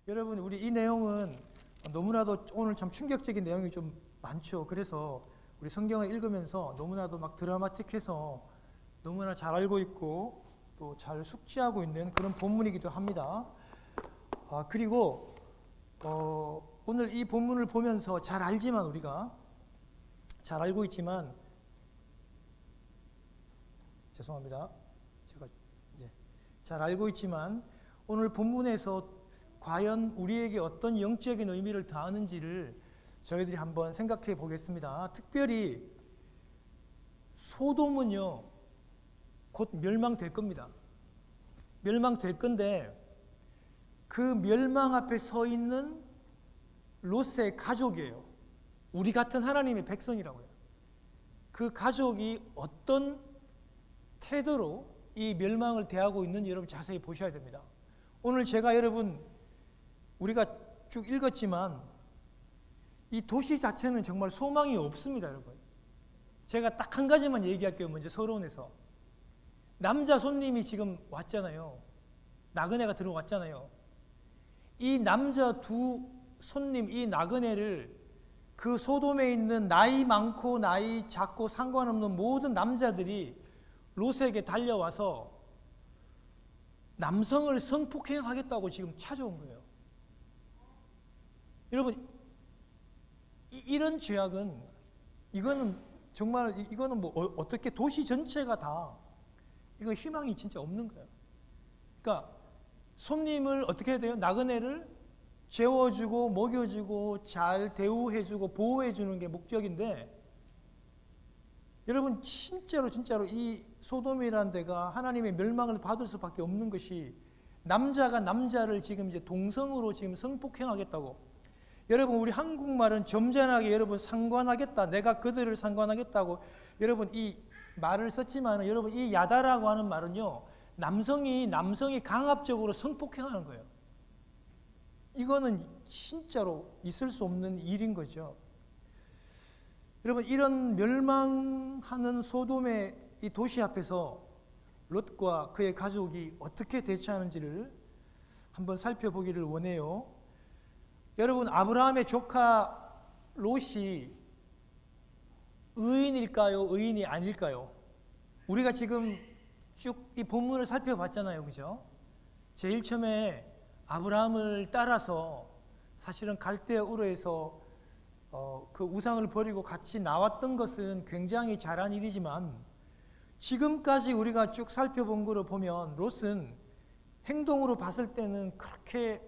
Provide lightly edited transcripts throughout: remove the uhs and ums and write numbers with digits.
여러분, 우리 이 내용은 너무나도 오늘 참 충격적인 내용이 좀 많죠. 그래서 우리 성경을 읽으면서 너무나도 막 드라마틱해서 너무나 잘 알고 있고 또 잘 숙지하고 있는 그런 본문이기도 합니다. 그리고 오늘 이 본문을 보면서 잘 알지만, 우리가 잘 알고 있지만, 죄송합니다. 제가 잘 알고 있지만 오늘 본문에서 과연 우리에게 어떤 영적인 의미를 더하는지를 저희들이 한번 생각해 보겠습니다. 특별히 소돔은요, 곧 멸망될 겁니다. 멸망될 건데 그 멸망 앞에 서 있는 롯의 가족이에요. 우리 같은 하나님의 백성이라고요. 그 가족이 어떤 태도로 이 멸망을 대하고 있는지 여러분 자세히 보셔야 됩니다. 오늘 제가 여러분, 우리가 쭉 읽었지만 이 도시 자체는 정말 소망이 없습니다, 여러분. 제가 딱 한 가지만 얘기할게요. 먼저 서론에서 남자 손님이 지금 왔잖아요. 나그네가 들어왔잖아요. 이 남자 두 손님, 이 나그네를 그 소돔에 있는 나이 많고 나이 작고 상관없는 모든 남자들이 롯에게 달려와서 남성을 성폭행하겠다고 지금 찾아온 거예요. 여러분, 이런 죄악은, 이거는 정말, 이거는 뭐 어떻게 도시 전체가 다 이거 희망이 진짜 없는 거예요. 그러니까 손님을 어떻게 해야 돼요? 나그네를 재워주고 먹여주고 잘 대우해주고 보호해주는 게 목적인데, 여러분 진짜로 이 소돔이라는 데가 하나님의 멸망을 받을 수밖에 없는 것이, 남자가 남자를 지금 이제 동성으로 지금 성폭행하겠다고. 여러분, 우리 한국말은 점잖하게 여러분 상관하겠다, 내가 그들을 상관하겠다고 여러분 이 말을 썼지만, 여러분 이 야다라고 하는 말은요, 남성이 강압적으로 성폭행하는 거예요. 이거는 진짜로 있을 수 없는 일인 거죠. 여러분, 이런 멸망하는 소돔의 이 도시 앞에서 롯과 그의 가족이 어떻게 대처하는지를 한번 살펴보기를 원해요. 여러분, 아브라함의 조카 롯이 의인일까요? 의인이 아닐까요? 우리가 지금 쭉 이 본문을 살펴봤잖아요. 그죠? 제일 처음에 아브라함을 따라서 사실은 갈대아 우르에서 그 우상을 버리고 같이 나왔던 것은 굉장히 잘한 일이지만, 지금까지 우리가 쭉 살펴본 거로 보면 롯은 행동으로 봤을 때는 그렇게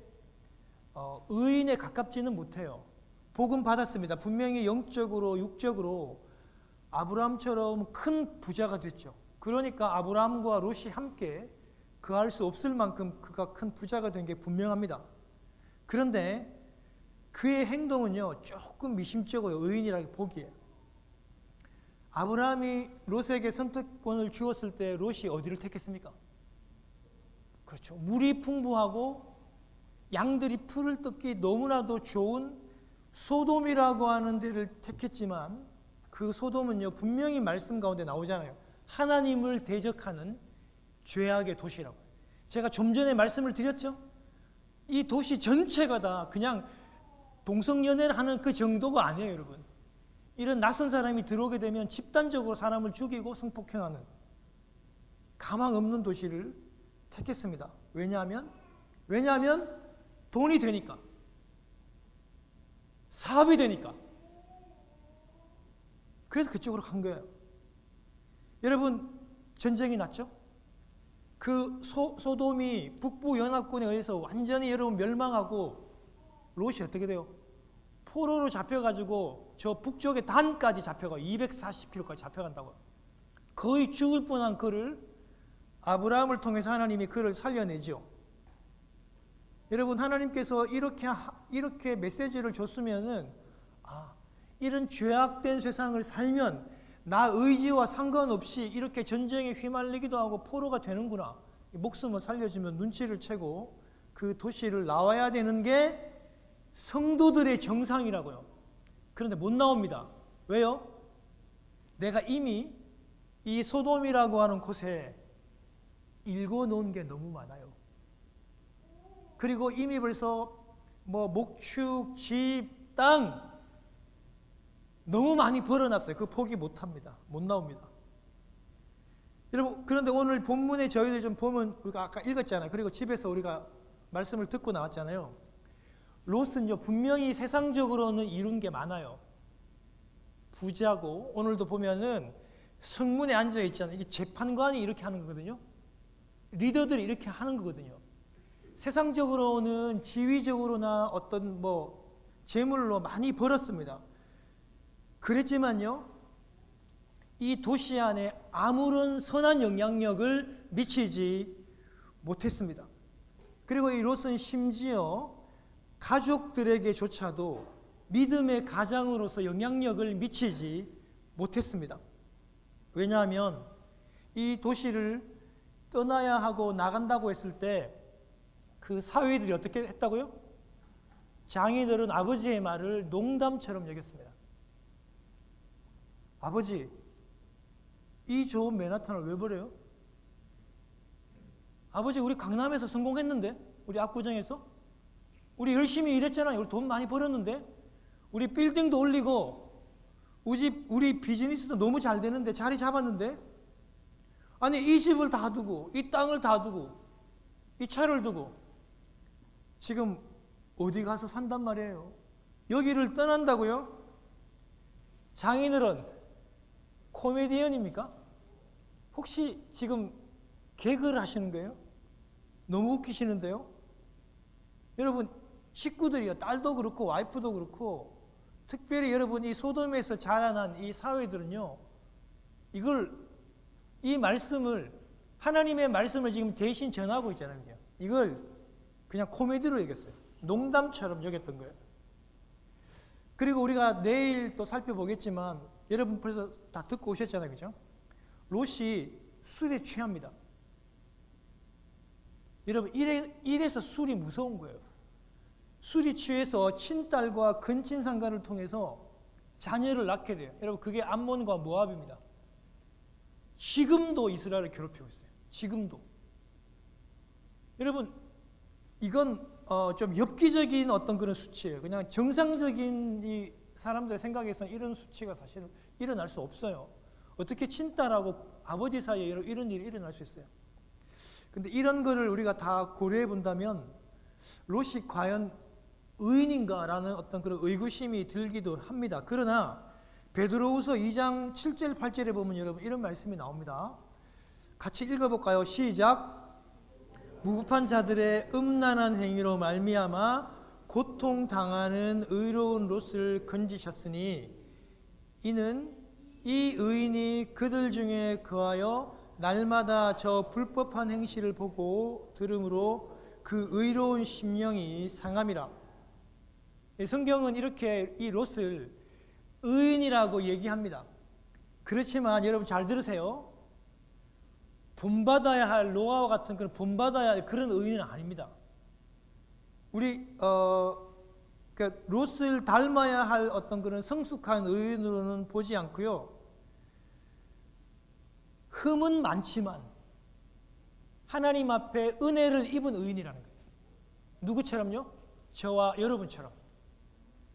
의인에 가깝지는 못해요. 복음 받았습니다. 분명히 영적으로 육적으로 아브라함처럼 큰 부자가 됐죠. 그러니까 아브라함과 롯이 함께 거할 수 없을 만큼 그가 큰 부자가 된 게 분명합니다. 그런데 그의 행동은요, 조금 미심쩍어요. 의인이라고 보기에. 아브라함이 롯에게 선택권을 주었을 때 롯이 어디를 택했습니까? 그렇죠. 물이 풍부하고 양들이 풀을 뜯기 너무나도 좋은 소돔이라고 하는 데를 택했지만, 그 소돔은요, 분명히 말씀 가운데 나오잖아요. 하나님을 대적하는 죄악의 도시라고. 제가 좀 전에 말씀을 드렸죠? 이 도시 전체가 다 그냥 동성연애를 하는 그 정도가 아니에요, 여러분. 이런 낯선 사람이 들어오게 되면 집단적으로 사람을 죽이고 성폭행하는 가망 없는 도시를 택했습니다. 왜냐하면 돈이 되니까, 사업이 되니까. 그래서 그쪽으로 간 거예요. 여러분, 전쟁이 났죠? 그 소돔이 북부 연합군에 의해서 완전히 여러분 멸망하고, 롯이 어떻게 돼요? 포로로 잡혀가지고 저 북쪽의 단까지 잡혀가, 240km까지 잡혀간다고요. 거의 죽을 뻔한 그를 아브라함을 통해서 하나님이 그를 살려내죠. 여러분, 하나님께서 이렇게 메시지를 줬으면은, 이런 죄악된 세상을 살면 나 의지와 상관없이 이렇게 전쟁에 휘말리기도 하고 포로가 되는구나, 목숨을 살려주면 눈치를 채고 그 도시를 나와야 되는 게 성도들의 정상이라고요. 그런데 못 나옵니다. 왜요? 내가 이미 이 소돔이라고 하는 곳에 읽어놓은 게 너무 많아요. 그리고 이미 벌써 뭐 목축, 집, 땅 너무 많이 벌어놨어요. 그 포기 못합니다. 못 나옵니다. 여러분, 그런데 오늘 본문에 저희들 좀 보면, 우리가 아까 읽었잖아요. 그리고 집에서 우리가 말씀을 듣고 나왔잖아요. 롯은요, 분명히 세상적으로는 이룬 게 많아요. 부자고, 오늘도 보면은 성문에 앉아 있잖아요. 이게 재판관이 이렇게 하는 거거든요. 리더들이 이렇게 하는 거거든요. 세상적으로는 지위적으로나 어떤 뭐 재물로 많이 벌었습니다. 그랬지만요, 이 도시 안에 아무런 선한 영향력을 미치지 못했습니다. 그리고 이 롯은 심지어 가족들에게조차도 믿음의 가장으로서 영향력을 미치지 못했습니다. 왜냐하면 이 도시를 떠나야 하고 나간다고 했을 때 그 사위들이 어떻게 했다고요? 장인들은 아버지의 말을 농담처럼 여겼습니다. 아버지, 이 좋은 맨하탄을 왜 버려요? 아버지, 우리 강남에서 성공했는데? 우리 압구정에서? 우리 열심히 일했잖아요. 우리 돈 많이 벌었는데? 우리 빌딩도 올리고 우리 비즈니스도 너무 잘 되는데, 자리 잡았는데? 아니, 이 집을 다 두고, 이 땅을 다 두고, 이 차를 두고 지금 어디 가서 산단 말이에요? 여기를 떠난다고요? 장인어른, 코미디언입니까? 혹시 지금 개그를 하시는 거예요? 너무 웃기시는데요? 여러분, 식구들이요, 딸도 그렇고 와이프도 그렇고, 특별히 여러분 이 소돔에서 자라난 이 사회들은요, 이 말씀을, 하나님의 말씀을 지금 대신 전하고 있잖아요. 이걸 그냥 코미디로 여겼어요. 농담처럼 여겼던 거예요. 그리고 우리가 내일 또 살펴보겠지만, 여러분 벌써 다 듣고 오셨잖아요. 그죠? 롯이 술에 취합니다. 여러분, 이래서 술이 무서운 거예요. 술이 취해서 친딸과 근친상간을 통해서 자녀를 낳게 돼요. 여러분, 그게 암몬과 모압입니다. 지금도 이스라엘을 괴롭히고 있어요. 지금도. 여러분, 이건 좀 엽기적인 어떤 그런 수치예요. 그냥 정상적인 이 사람들의 생각에서는 이런 수치가 사실은 일어날 수 없어요. 어떻게 친딸하고 아버지 사이에 이런 일이 일어날 수 있어요? 근데 이런 거를 우리가 다 고려해 본다면 롯이 과연 의인인가라는 어떤 그런 의구심이 들기도 합니다. 그러나 베드로후서 2장 7절 8절에 보면 여러분 이런 말씀이 나옵니다. 같이 읽어볼까요? 시작. 무법한 자들의 음란한 행위로 말미암아 고통당하는 의로운 롯을 건지셨으니 이는 이 의인이 그들 중에 거하여 날마다 저 불법한 행실을 보고 들음으로 그 의로운 심령이 상함이라. 성경은 이렇게 이 롯을 의인이라고 얘기합니다. 그렇지만 여러분 잘 들으세요. 본받아야 할 노아와 같은 그런 본받아야 할 그런 의인은 아닙니다. 우리 롯을 닮아야 할 어떤 그런 성숙한 의인으로는 보지 않고요. 흠은 많지만 하나님 앞에 은혜를 입은 의인이라는 거예요. 누구처럼요? 저와 여러분처럼.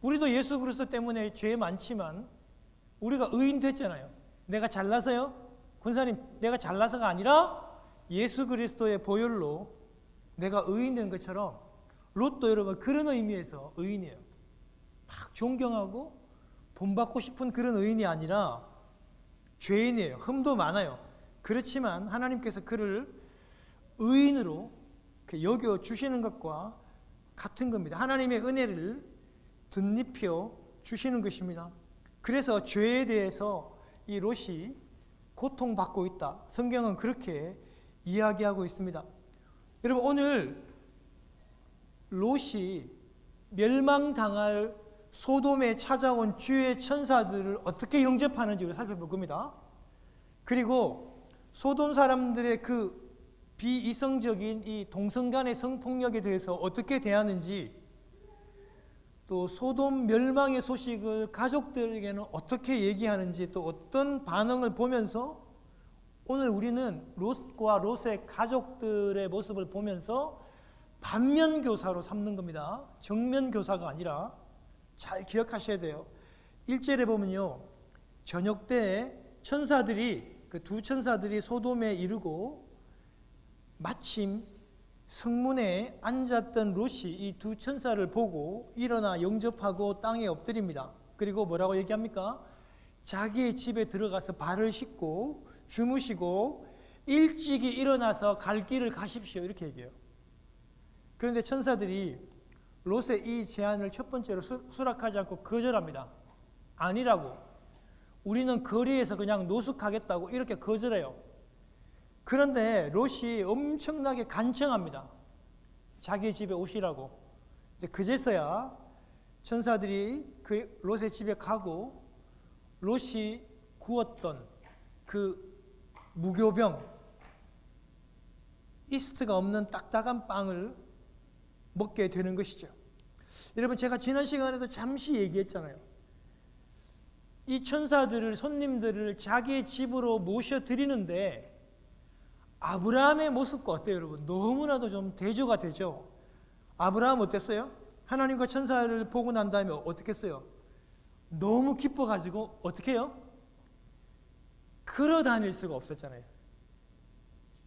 우리도 예수 그리스도 때문에 죄 많지만 우리가 의인 됐잖아요. 내가 잘나서요? 권사님, 내가 잘나서가 아니라 예수 그리스도의 보혈로 내가 의인 된 것처럼 롯도 여러분 그런 의미에서 의인이에요. 막 존경하고 본받고 싶은 그런 의인이 아니라 죄인이에요. 흠도 많아요. 그렇지만 하나님께서 그를 의인으로 여겨주시는 것과 같은 겁니다. 하나님의 은혜를 덧입혀 주시는 것입니다. 그래서 죄에 대해서 이 롯이 고통받고 있다. 성경은 그렇게 이야기하고 있습니다. 여러분 오늘 롯이 멸망당할 소돔에 찾아온 주의 천사들을 어떻게 영접하는지 우리가 살펴볼 겁니다. 그리고 소돔 사람들의 그 비이성적인 이 동성 간의 성폭력에 대해서 어떻게 대하는지, 또 소돔 멸망의 소식을 가족들에게는 어떻게 얘기하는지, 또 어떤 반응을 보면서 오늘 우리는 롯과 롯의 가족들의 모습을 보면서 반면 교사로 삼는 겁니다. 정면 교사가 아니라. 잘 기억하셔야 돼요. 1절에 보면요, 저녁 때 천사들이, 그 두 천사들이 소돔에 이르고 마침 성문에 앉았던 롯이 이 두 천사를 보고 일어나 영접하고 땅에 엎드립니다. 그리고 뭐라고 얘기합니까? 자기의 집에 들어가서 발을 씻고 주무시고 일찍이 일어나서 갈 길을 가십시오, 이렇게 얘기해요. 그런데 천사들이 롯의 이 제안을 첫 번째로 수락하지 않고 거절합니다. 아니라고, 우리는 거리에서 그냥 노숙하겠다고 이렇게 거절해요. 그런데 롯이 엄청나게 간청합니다. 자기 집에 오시라고. 이제 그제서야 천사들이 그 롯의 집에 가고 롯이 구웠던 그 무교병, 이스트가 없는 딱딱한 빵을 먹게 되는 것이죠. 여러분, 제가 지난 시간에도 잠시 얘기했잖아요. 이 천사들을, 손님들을 자기의 집으로 모셔드리는데 아브라함의 모습과 어때요, 여러분? 너무나도 좀 대조가 되죠. 아브라함 어땠어요? 하나님과 천사를 보고 난 다음에 어떻게 했어요? 너무 기뻐가지고 어떻게 해요? 걸어 다닐 수가 없었잖아요.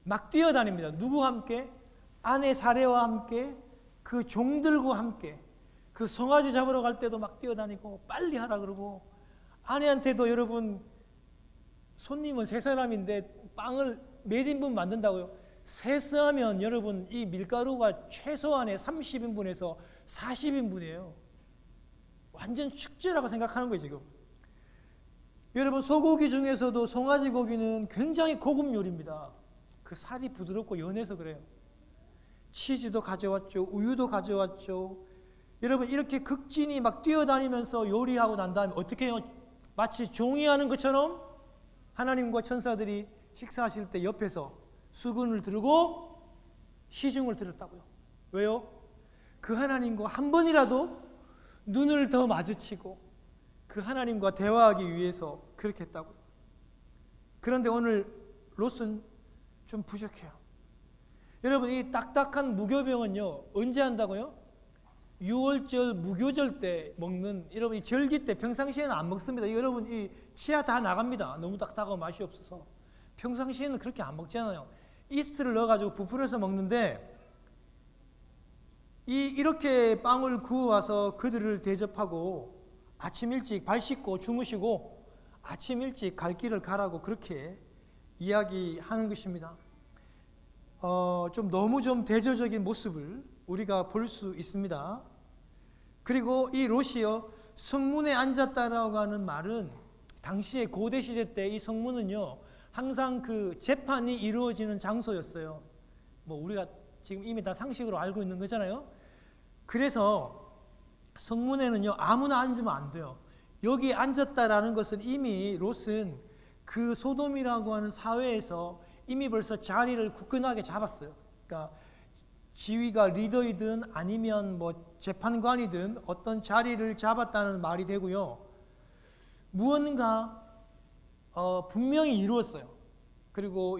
막 뛰어다닙니다. 누구와 함께? 아내 사레와 함께, 그 종들과 함께. 그 송아지 잡으러 갈 때도 막 뛰어다니고 빨리 하라 그러고, 아내한테도 여러분, 손님은 세 사람인데 빵을 몇 인분 만든다고요? 세수하면 여러분, 이 밀가루가 최소한의 30인분에서 40인분이에요. 완전 축제라고 생각하는 거예요, 지금. 여러분, 소고기 중에서도 송아지 고기는 굉장히 고급 요리입니다. 그 살이 부드럽고 연해서 그래요. 치즈도 가져왔죠. 우유도 가져왔죠. 여러분, 이렇게 극진히 막 뛰어다니면서 요리하고 난 다음에 어떻게 해요? 마치 종이 하는 것처럼 하나님과 천사들이 식사하실 때 옆에서 수건을 들고 시중을 들었다고요. 왜요? 그 하나님과 한 번이라도 눈을 더 마주치고 그 하나님과 대화하기 위해서 그렇게 했다고요. 그런데 오늘 롯은 좀 부족해요. 여러분, 이 딱딱한 무교병은요, 언제 한다고요? 6월절 무교절 때 먹는, 여러분, 이 절기 때 평상시에는 안 먹습니다. 여러분, 이 치아 다 나갑니다. 너무 딱딱하고 맛이 없어서. 평상시에는 그렇게 안 먹잖아요. 이스트를 넣어가지고 부풀어서 먹는데, 이렇게 빵을 구워와서 그들을 대접하고 아침 일찍 발 씻고 주무시고 아침 일찍 갈 길을 가라고 그렇게 이야기하는 것입니다. 좀 너무 좀 대조적인 모습을 우리가 볼 수 있습니다. 그리고 이 롯이요, 성문에 앉았다라고 하는 말은 당시에 고대 시대 때 이 성문은요, 항상 그 재판이 이루어지는 장소였어요. 뭐 우리가 지금 이미 다 상식으로 알고 있는 거잖아요. 그래서 성문에는요, 아무나 앉으면 안 돼요. 여기 앉았다라는 것은 이미 롯은 그 소돔이라고 하는 사회에서 이미 벌써 자리를 굳건하게 잡았어요. 그러니까 지위가 리더이든 아니면 뭐 재판관이든 어떤 자리를 잡았다는 말이 되고요. 무언가 분명히 이루었어요. 그리고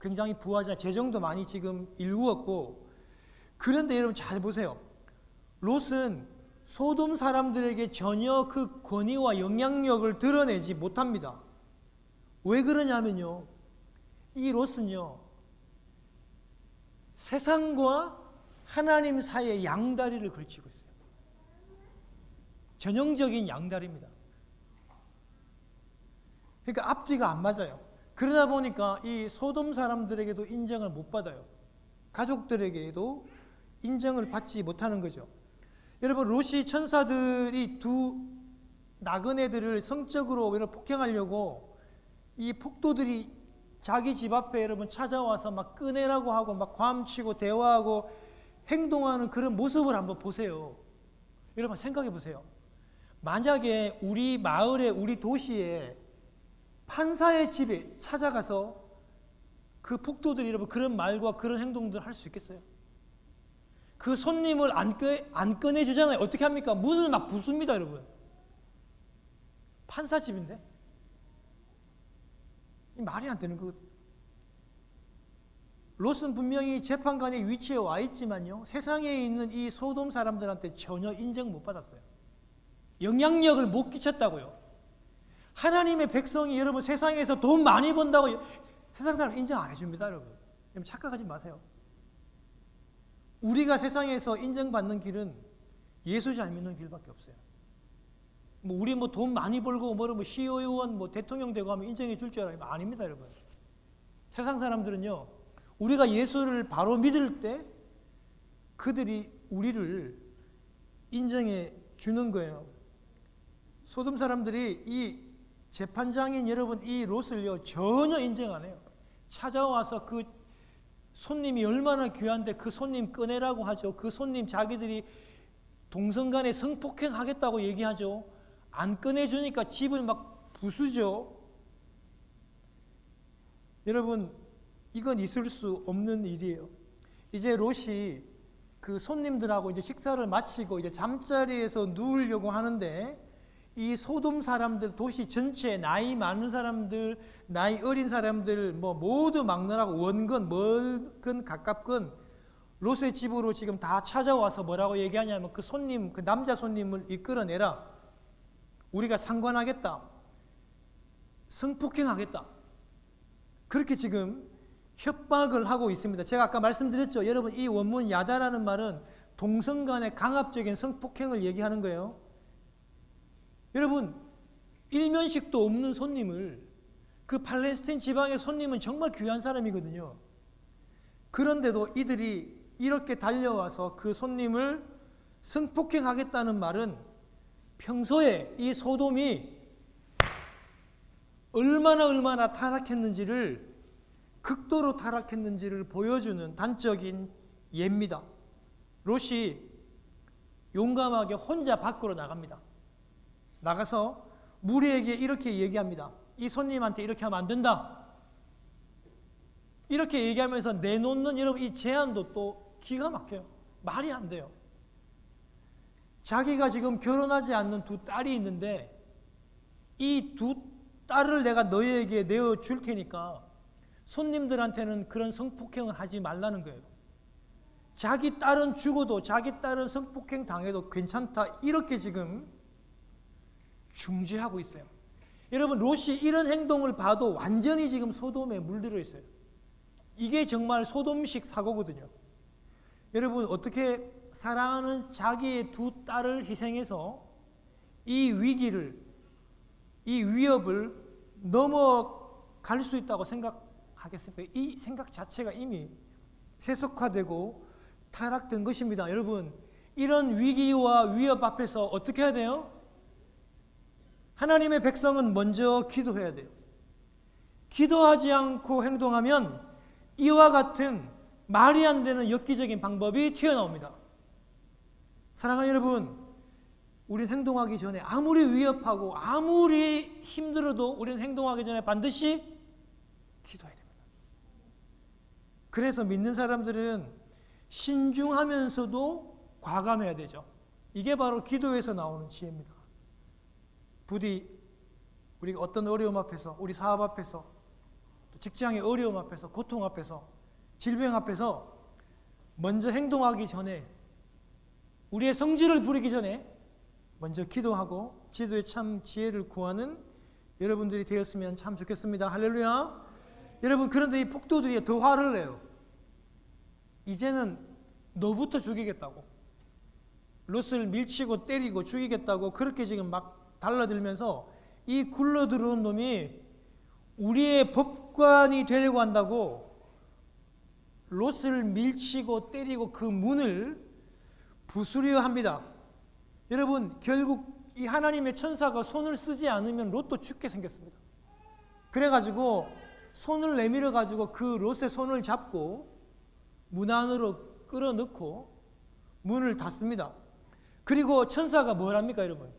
굉장히 부하잖아요. 재정도 많이 지금 일구었고. 그런데 여러분 잘 보세요. 롯은 소돔 사람들에게 전혀 그 권위와 영향력을 드러내지 못합니다. 왜 그러냐면요, 이 롯은요, 세상과 하나님 사이에 양다리를 걸치고 있어요. 전형적인 양다리입니다. 그러니까 앞뒤가 안 맞아요. 그러다 보니까 이 소돔 사람들에게도 인정을 못 받아요. 가족들에게도 인정을 받지 못하는 거죠. 여러분, 롯이 천사들이 두 나그네들을 성적으로 폭행하려고 이 폭도들이 자기 집 앞에 여러분 찾아와서 막 꺼내라고 하고 막 괌치고 대화하고 행동하는 그런 모습을 한번 보세요. 여러분 생각해 보세요. 만약에 우리 마을에, 우리 도시에 판사의 집에 찾아가서 그 폭도들이 여러분 그런 말과 그런 행동들을 할 수 있겠어요? 그 손님을 안 꺼내주잖아요. 어떻게 합니까? 문을 막 부숩니다, 여러분. 판사 집인데? 말이 안 되는 거. 롯은 분명히 재판관의 위치에 와 있지만요, 세상에 있는 이 소돔 사람들한테 전혀 인정 못 받았어요. 영향력을 못 끼쳤다고요. 하나님의 백성이 여러분 세상에서 돈 많이 번다고 세상 사람 인정 안 해줍니다, 여러분. 착각하지 마세요. 우리가 세상에서 인정받는 길은 예수 잘 믿는 길밖에 없어요. 우리 돈 많이 벌고 시의원 대통령 되고 하면 인정해 줄 줄 알아요? 아닙니다, 여러분. 세상 사람들은요, 우리가 예수를 바로 믿을 때 그들이 우리를 인정해 주는 거예요. 소돔 사람들이 이 재판장인 여러분 이 롯을요 전혀 인정 안 해요. 찾아와서 그 손님이 얼마나 귀한데 그 손님 꺼내라고 하죠. 그 손님 자기들이 동성간에 성폭행 하겠다고 얘기하죠. 안 꺼내주니까 집을 막 부수죠. 여러분, 이건 있을 수 없는 일이에요. 이제 롯이 그 손님들하고 이제 식사를 마치고 이제 잠자리에서 누우려고 하는데 이 소돔 사람들, 도시 전체 나이 많은 사람들, 나이 어린 사람들 모두 막느라고 원건 멀건 가깝건 롯의 집으로 지금 다 찾아와서 뭐라고 얘기하냐면 그 손님, 그 남자 손님을 이끌어내라. 우리가 상관하겠다. 성폭행하겠다. 그렇게 지금 협박을 하고 있습니다. 제가 아까 말씀드렸죠. 여러분, 이 원문 야다라는 말은 동성 간의 강압적인 성폭행을 얘기하는 거예요. 여러분, 일면식도 없는 손님을, 그 팔레스타인 지방의 손님은 정말 귀한 사람이거든요. 그런데도 이들이 이렇게 달려와서 그 손님을 성폭행하겠다는 말은 평소에 이 소돔이 얼마나 타락했는지를, 극도로 타락했는지를 보여주는 단적인 예입니다. 롯이 용감하게 혼자 밖으로 나갑니다. 나가서 무리에게 이렇게 얘기합니다. 이 손님한테 이렇게 하면 안 된다. 이렇게 얘기하면서 내놓는 여러분 이 제안도 또 기가 막혀요. 말이 안 돼요. 자기가 지금 결혼하지 않는 두 딸이 있는데 이 두 딸을 내가 너희에게 내어줄 테니까 손님들한테는 그런 성폭행을 하지 말라는 거예요. 자기 딸은 죽어도 자기 딸은 성폭행 당해도 괜찮다. 이렇게 지금 중재하고 있어요. 여러분, 롯이 이런 행동을 봐도 완전히 지금 소돔에 물들어 있어요. 이게 정말 소돔식 사고거든요. 여러분, 어떻게 사랑하는 자기의 두 딸을 희생해서 이 위기를, 이 위협을 넘어갈 수 있다고 생각하겠습니까? 이 생각 자체가 이미 세속화되고 타락된 것입니다. 여러분, 이런 위기와 위협 앞에서 어떻게 해야 돼요? 하나님의 백성은 먼저 기도해야 돼요. 기도하지 않고 행동하면 이와 같은 말이 안 되는 엽기적인 방법이 튀어나옵니다. 사랑하는 여러분, 우린 행동하기 전에 아무리 위협하고 아무리 힘들어도 우리는 행동하기 전에 반드시 기도해야 됩니다. 그래서 믿는 사람들은 신중하면서도 과감해야 되죠. 이게 바로 기도에서 나오는 지혜입니다. 부디 우리가 어떤 어려움 앞에서, 우리 사업 앞에서, 직장의 어려움 앞에서, 고통 앞에서, 질병 앞에서 먼저 행동하기 전에, 우리의 성질을 부리기 전에 먼저 기도하고 기도에 참 지혜를 구하는 여러분들이 되었으면 참 좋겠습니다. 할렐루야. 여러분, 그런데 이 폭도들이 더 화를 내요. 이제는 너부터 죽이겠다고, 롯을 밀치고 때리고 죽이겠다고 그렇게 지금 막 달라들면서 이 굴러 들어온 놈이 우리의 법관이 되려고 한다고 롯을 밀치고 때리고 그 문을 부수려 합니다. 여러분, 결국 이 하나님의 천사가 손을 쓰지 않으면 롯도 죽게 생겼습니다. 그래가지고 손을 내밀어 가지고 그 롯의 손을 잡고 문 안으로 끌어넣고 문을 닫습니다. 그리고 천사가 뭘 합니까, 여러분?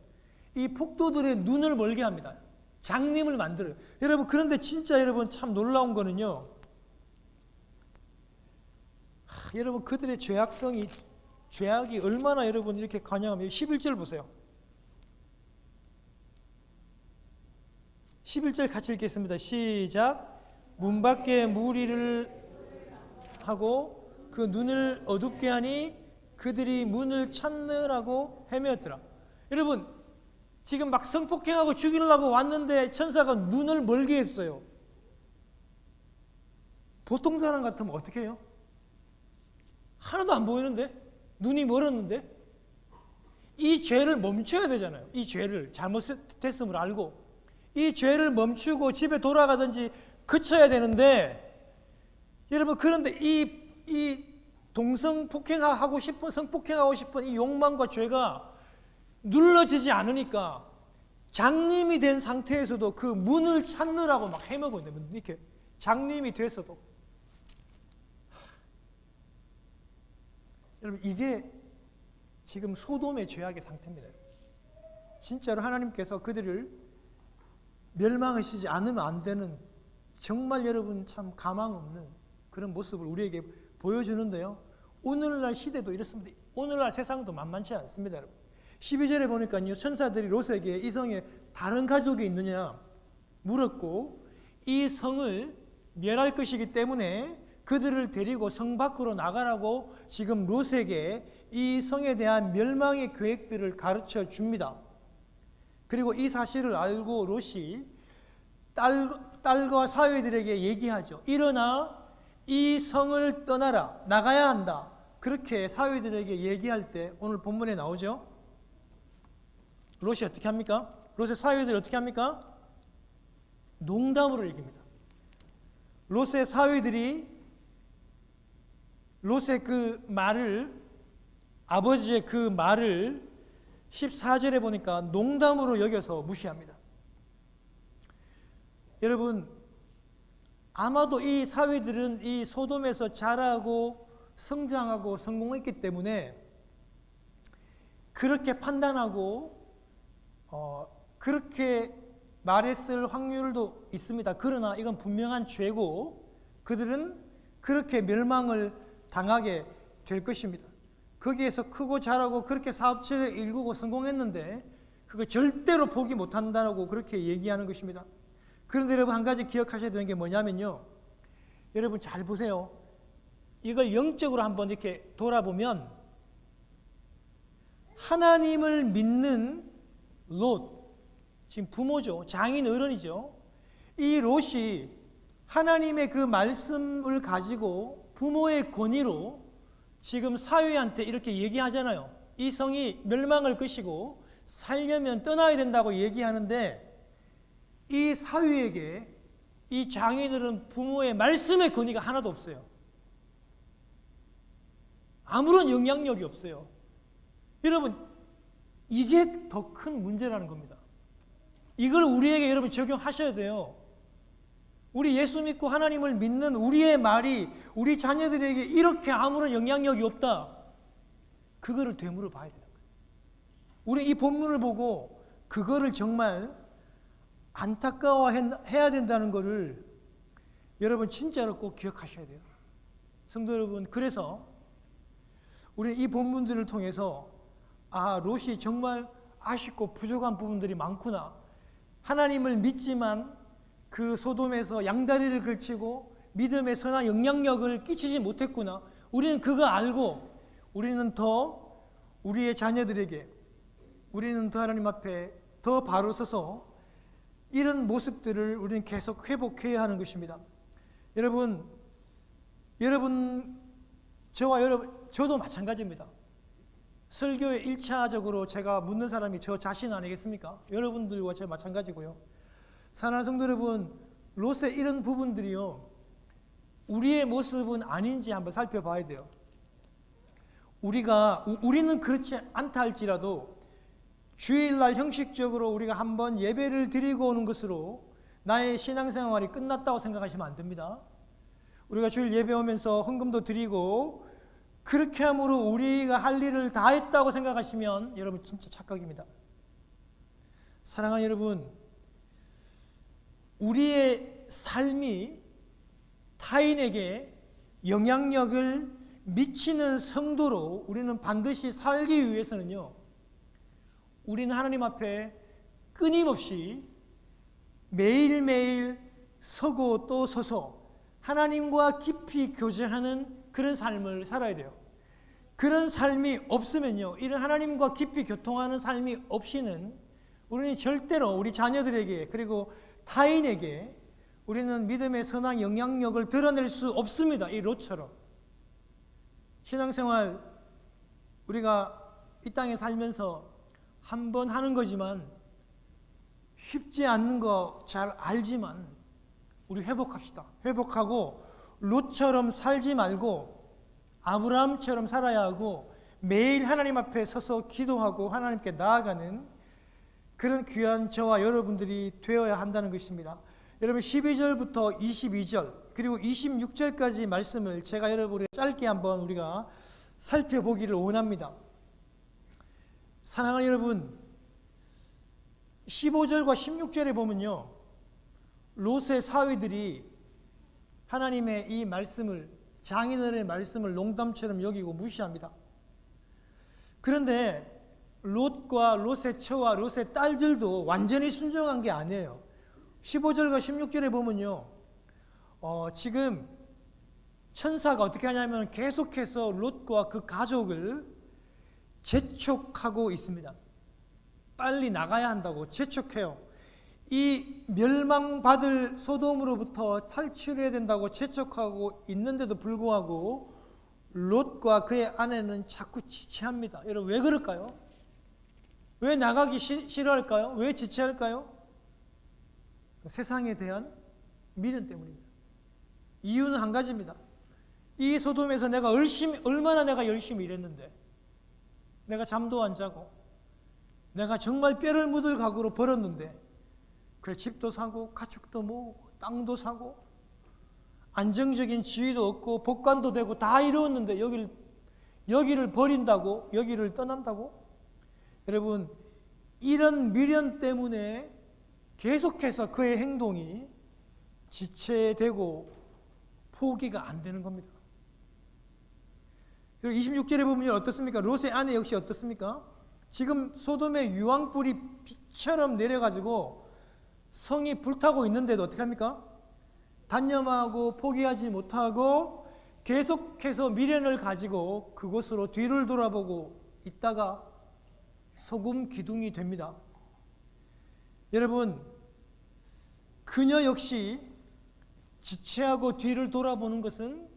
이 폭도들의 눈을 멀게 합니다. 장님을 만들어요. 여러분, 그런데 진짜 여러분 참 놀라운 거는요, 여러분 그들의 죄악이 얼마나 여러분 이렇게 관영하면 11절 보세요. 11절 같이 읽겠습니다. 시작. 문 밖에 무리를 하고 그 눈을 어둡게 하니 그들이 문을 찾느라고 헤매었더라. 여러분, 지금 막 성폭행하고 죽이려고 왔는데 천사가 눈을 멀게 했어요. 보통 사람 같으면 어떻게 해요? 하나도 안 보이는데? 눈이 멀었는데? 이 죄를 멈춰야 되잖아요. 이 죄를 잘못됐음을 알고 이 죄를 멈추고 집에 돌아가든지 그쳐야 되는데, 여러분, 그런데 이 동성폭행하고 싶은, 성폭행하고 싶은 이 욕망과 죄가 눌러지지 않으니까 장님이 된 상태에서도 그 문을 찾느라고 막 헤매고 있는데, 이렇게 장님이 됐어도. 여러분, 이게 지금 소돔의 죄악의 상태입니다. 진짜로 하나님께서 그들을 멸망하시지 않으면 안 되는, 정말 여러분 참 가망 없는 그런 모습을 우리에게 보여주는데요. 오늘날 시대도 이렇습니다. 오늘날 세상도 만만치 않습니다. 여러분. 12절에 보니까요, 천사들이 롯에게 이 성에 다른 가족이 있느냐 물었고, 이 성을 멸할 것이기 때문에 그들을 데리고 성 밖으로 나가라고 지금 롯에게 이 성에 대한 멸망의 계획들을 가르쳐 줍니다. 그리고 이 사실을 알고 롯이 딸과 사위들에게 얘기하죠. 일어나 이 성을 떠나라, 나가야 한다. 그렇게 사위들에게 얘기할 때 오늘 본문에 나오죠. 롯이 어떻게 합니까? 롯의 사위들이 어떻게 합니까? 농담으로 얘기합니다. 롯의 사위들이 롯의 그 말을, 아버지의 그 말을 14절에 보니까 농담으로 여겨서 무시합니다. 여러분, 아마도 이 사위들은 이 소돔에서 자라고 성장하고 성공했기 때문에 그렇게 판단하고 그렇게 말했을 확률도 있습니다. 그러나 이건 분명한 죄고 그들은 그렇게 멸망을 당하게 될 것입니다. 거기에서 크고 자라고 그렇게 사업체를 일구고 성공했는데 그거 절대로 포기 못한다고 그렇게 얘기하는 것입니다. 그런데 여러분, 한 가지 기억하셔야 되는 게 뭐냐면요, 여러분 잘 보세요. 이걸 영적으로 한번 이렇게 돌아보면 하나님을 믿는 롯, 지금 부모죠. 장인 어른이죠. 이 롯이 하나님의 그 말씀을 가지고 부모의 권위로 지금 사위한테 이렇게 얘기하잖아요. 이 성이 멸망할 것이고 살려면 떠나야 된다고 얘기하는데, 이 사위에게 이 장인들은 부모의 말씀의 권위가 하나도 없어요. 아무런 영향력이 없어요. 여러분, 이게 더 큰 문제라는 겁니다. 이걸 우리에게 여러분 적용하셔야 돼요. 우리 예수 믿고 하나님을 믿는 우리의 말이 우리 자녀들에게 이렇게 아무런 영향력이 없다, 그거를 되물어 봐야 되는 거예요. 우리 이 본문을 보고 그거를 정말 안타까워해야 된다는 것을 여러분 진짜로 꼭 기억하셔야 돼요. 성도 여러분, 그래서 우리 이 본문들을 통해서 롯이 정말 아쉽고 부족한 부분들이 많구나. 하나님을 믿지만 그 소돔에서 양다리를 걸치고 믿음의 선한 영향력을 끼치지 못했구나. 우리는 그거 알고 우리는 더 우리의 자녀들에게, 우리는 더 하나님 앞에 더 바로 서서 이런 모습들을 우리는 계속 회복해야 하는 것입니다. 여러분, 저도 마찬가지입니다. 설교에 1차적으로 제가 묻는 사람이 저 자신 아니겠습니까? 여러분들과 저 마찬가지고요. 사랑하는 성도 여러분, 롯의 이런 부분들이요, 우리의 모습은 아닌지 한번 살펴봐야 돼요. 우리는 그렇지 않다 할지라도 주일날 형식적으로 우리가 한번 예배를 드리고 오는 것으로 나의 신앙생활이 끝났다고 생각하시면 안 됩니다. 우리가 주일 예배 오면서 헌금도 드리고 그렇게 함으로 우리가 할 일을 다 했다고 생각하시면 여러분 진짜 착각입니다. 사랑하는 여러분, 우리의 삶이 타인에게 영향력을 미치는 성도로 우리는 반드시 살기 위해서는요, 우리는 하나님 앞에 끊임없이 매일매일 서고 또 서서 하나님과 깊이 교제하는 그런 삶을 살아야 돼요. 그런 삶이 없으면요, 이런 하나님과 깊이 교통하는 삶이 없이는 우리는 절대로 우리 자녀들에게 그리고 타인에게 우리는 믿음의 선한 영향력을 드러낼 수 없습니다. 이 롯처럼. 신앙생활 우리가 이 땅에 살면서 한 번 하는 거지만 쉽지 않는 거 잘 알지만 우리 회복합시다. 회복하고 롯처럼 살지 말고 아브라함처럼 살아야 하고 매일 하나님 앞에 서서 기도하고 하나님께 나아가는 그런 귀한 저와 여러분들이 되어야 한다는 것입니다. 여러분 12절부터 22절 그리고 26절까지 말씀을 제가 여러분에게 짧게 한번 우리가 살펴보기를 원합니다. 사랑하는 여러분, 15절과 16절에 보면요, 롯의 사위들이 하나님의 이 말씀을, 장인어른의 말씀을 농담처럼 여기고 무시합니다. 그런데 롯과 롯의 처와 롯의 딸들도 완전히 순종한 게 아니에요. 15절과 16절에 보면요, 지금 천사가 어떻게 하냐면 계속해서 롯과 그 가족을 재촉하고 있습니다. 빨리 나가야 한다고 재촉해요. 이 멸망받을 소돔으로부터 탈출해야 된다고 재촉하고 있는데도 불구하고 롯과 그의 아내는 자꾸 지체합니다. 여러분 왜 그럴까요? 왜 나가기 싫어할까요? 왜 지체할까요? 세상에 대한 미련 때문입니다. 이유는 한 가지입니다. 이 소돔에서 얼마나 내가 열심히 일했는데, 내가 잠도 안 자고, 내가 정말 뼈를 묻을 가구로 벌었는데, 그래 집도 사고, 가축도 모으고, 땅도 사고, 안정적인 지위도 얻고, 복관도 되고 다 이루었는데 여기를 버린다고, 여기를 떠난다고? 여러분, 이런 미련 때문에 계속해서 그의 행동이 지체되고 포기가 안 되는 겁니다. 그리고 26절에 보면 어떻습니까? 롯의 아내 역시 어떻습니까? 지금 소돔의 유황불이 비처럼 내려가지고 성이 불타고 있는데도 어떻게 합니까? 단념하고 포기하지 못하고 계속해서 미련을 가지고 그곳으로 뒤를 돌아보고 있다가 소금 기둥이 됩니다. 여러분, 그녀 역시 지체하고 뒤를 돌아보는 것은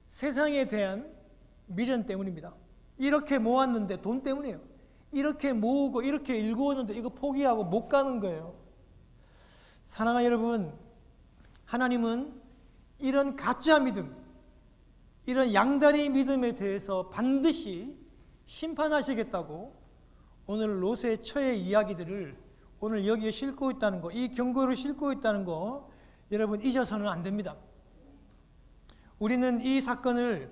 세상에 대한 미련 때문입니다. 이렇게 모았는데 돈 때문이에요. 이렇게 모으고 이렇게 일구었는데 이거 포기하고 못 가는 거예요. 사랑하는 여러분, 하나님은 이런 가짜 믿음, 이런 양다리 믿음에 대해서 반드시 심판하시겠다고 오늘 롯의 처의 이야기들을 오늘 여기에 싣고 있다는 거, 이 경고를 싣고 있다는 거 여러분 잊어서는 안 됩니다. 우리는 이 사건을,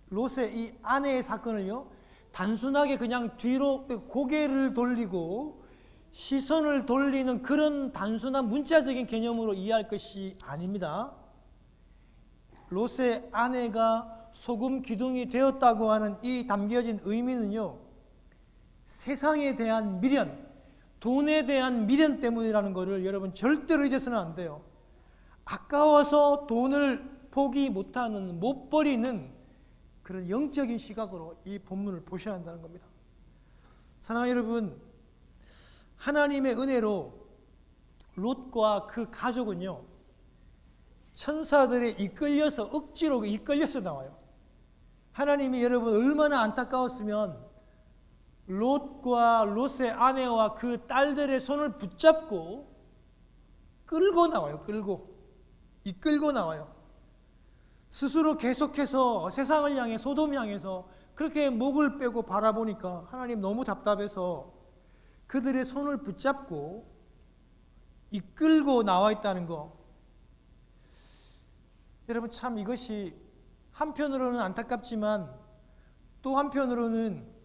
롯의 이 아내의 사건을요, 단순하게 그냥 뒤로 고개를 돌리고 시선을 돌리는 그런 단순한 문자적인 개념으로 이해할 것이 아닙니다. 롯의 아내가 소금 기둥이 되었다고 하는 이 담겨진 의미는요, 세상에 대한 미련, 돈에 대한 미련 때문이라는 것을 여러분 절대로 잊어서는 안 돼요. 아까워서 돈을 포기 못하는, 못 버리는 그런 영적인 시각으로 이 본문을 보셔야 한다는 겁니다. 사랑하는 여러분, 하나님의 은혜로 롯과 그 가족은요, 천사들에 이끌려서, 억지로 이끌려서 나와요. 하나님이 여러분 얼마나 안타까웠으면 롯과 롯의 아내와 그 딸들의 손을 붙잡고 끌고 나와요. 이끌고 나와요. 스스로 계속해서 세상을 향해, 소돔 향해서 그렇게 목을 빼고 바라보니까 하나님 너무 답답해서 그들의 손을 붙잡고 이끌고 나와 있다는 거. 여러분 참 이것이 한편으로는 안타깝지만 또 한편으로는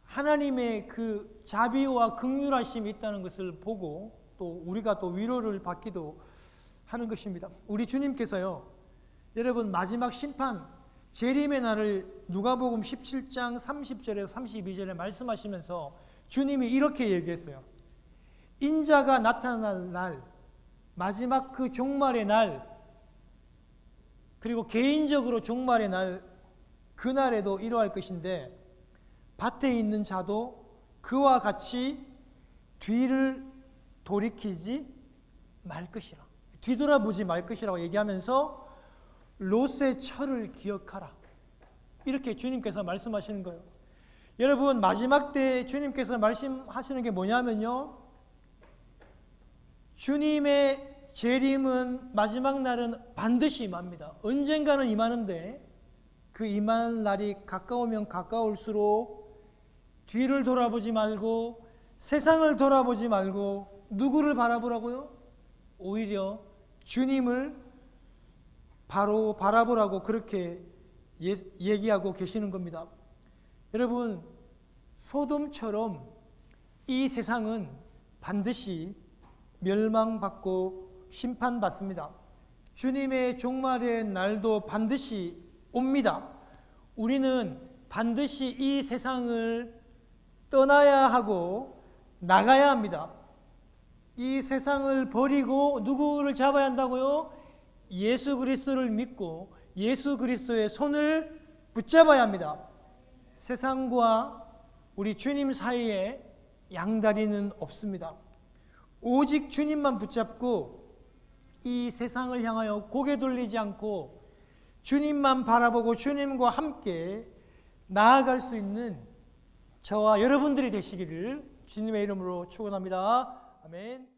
하나님의 그 자비와 긍휼하심이 있다는 것을 보고 또 우리가 또 위로를 받기도 하는 것입니다. 우리 주님께서요, 여러분 마지막 심판, 재림의 날을 누가복음 17장 30절에서 32절에 말씀하시면서 주님이 이렇게 얘기했어요. 인자가 나타날 날, 마지막 그 종말의 날, 그리고 개인적으로 종말의 날, 그날에도 이러할 것인데 밭에 있는 자도 그와 같이 뒤를 돌이키지 말 것이라. 뒤돌아보지 말 것이라고 얘기하면서 롯의 철을 기억하라. 이렇게 주님께서 말씀하시는 거예요. 여러분, 마지막 때 주님께서 말씀하시는 게 뭐냐면요, 주님의 재림은 마지막 날은 반드시 임합니다. 언젠가는 임하는데 그 임하는 날이 가까우면 가까울수록 뒤를 돌아보지 말고 세상을 돌아보지 말고 누구를 바라보라고요? 오히려 주님을 바로 바라보라고 그렇게 얘기하고 계시는 겁니다. 여러분, 소돔처럼 이 세상은 반드시 멸망받고 심판받습니다. 주님의 종말의 날도 반드시 옵니다. 우리는 반드시 이 세상을 떠나야 하고 나가야 합니다. 이 세상을 버리고 누구를 잡아야 한다고요? 예수 그리스도를 믿고 예수 그리스도의 손을 붙잡아야 합니다. 세상과 우리 주님 사이에 양다리는 없습니다. 오직 주님만 붙잡고 이 세상을 향하여 고개 돌리지 않고 주님만 바라보고 주님과 함께 나아갈 수 있는 저와 여러분들이 되시기를 주님의 이름으로 축원합니다. 아멘.